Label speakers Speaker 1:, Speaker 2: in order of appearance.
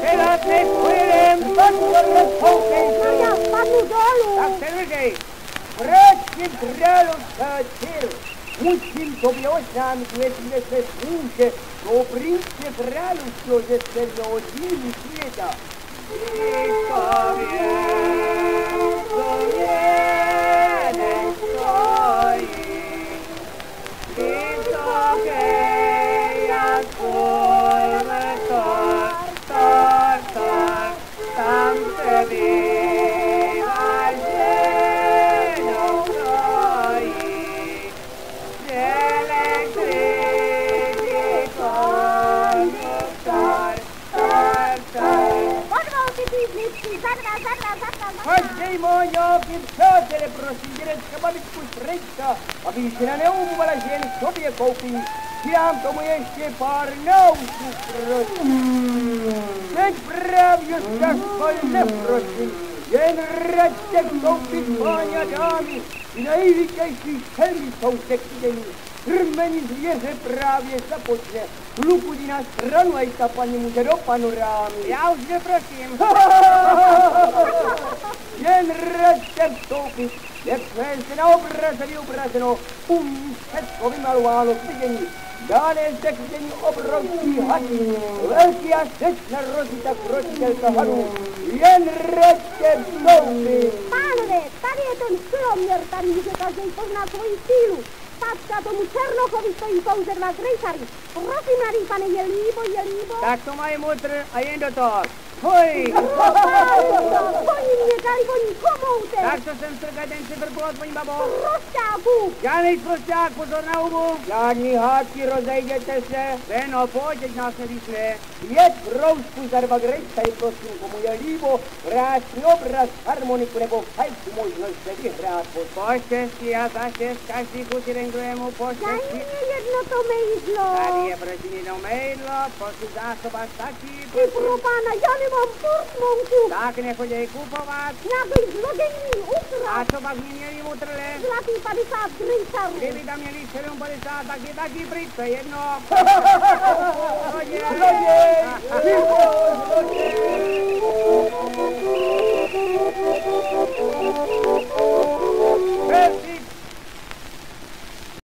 Speaker 1: Teraz nie spojrem, doktor rozpołkaj.
Speaker 2: No ja spadł dolu.
Speaker 1: Tak se wyżej. Wreszcie gralu satyr. Musím tobě oznámit, jestli se smůže, to príště království ze celého dílu světa. Každej moňáky, přátelé, prosím, dědečka, babičku, strejčka, aby si na neumovala, že jen sobě koupí. Dám tomu ještě pár náušů, prosím. Teď právě tak neprosím, jen raďte koupit, páni a dámy, nejvítější celý jsou sekydení. Hrmení zvěře právě započne. Lupudí na stranu, a i ta paní může do panorámy. Já už neprosím. Jen raďte vstoupit, jak se na obraze vyobrazeno, všechno vymalováno k vidění. Dále zde k vidění obrovský had, velký a sečna rozita krotitelka hadů. Jen raďte vstoupit.
Speaker 2: Pánové, tady je ten siloměr, tady může každý poznat svoji sílu. Pačka tomu Černochovi stojí pouze 2 grejsary. Prosím, mladý pane, je líbo, je líbo?
Speaker 1: Tak to mají mutr a jen do toho. Hoj!
Speaker 2: Oni mě dali, oni komoutek.
Speaker 1: Tak to jsem strkaten si trpovat, paní babo.
Speaker 2: Prostáku.
Speaker 1: Žádnej prosták, pozor na hubu. Žádný háčky, rozejděte se. Beno, pojď, teď nás nevíšne. 5 brousku za 2 grejsary, prosím, komu je líbo. Krásný obraz, harmoniku nebo fajku možnost se vyhrát. Poštěstí a zaštěst, každý kus jeden druhému
Speaker 2: Daj
Speaker 1: poštěstí.
Speaker 2: mě jedno to mejdlo.
Speaker 1: Tady je prosím jedno mejdlo, prosím zásoba stačí.
Speaker 2: Ty pro pána, já nemám portmonku.
Speaker 1: Tak nechoděj kupovat.
Speaker 2: Nějaký zlodějní
Speaker 1: A
Speaker 2: ukrad.
Speaker 1: co pak mi měli mutrle?
Speaker 2: Zlatý 50 grejsarů.
Speaker 1: Kdyby tam měli 7,50, tak je taky pryč, to je jedno.
Speaker 3: Zloděj!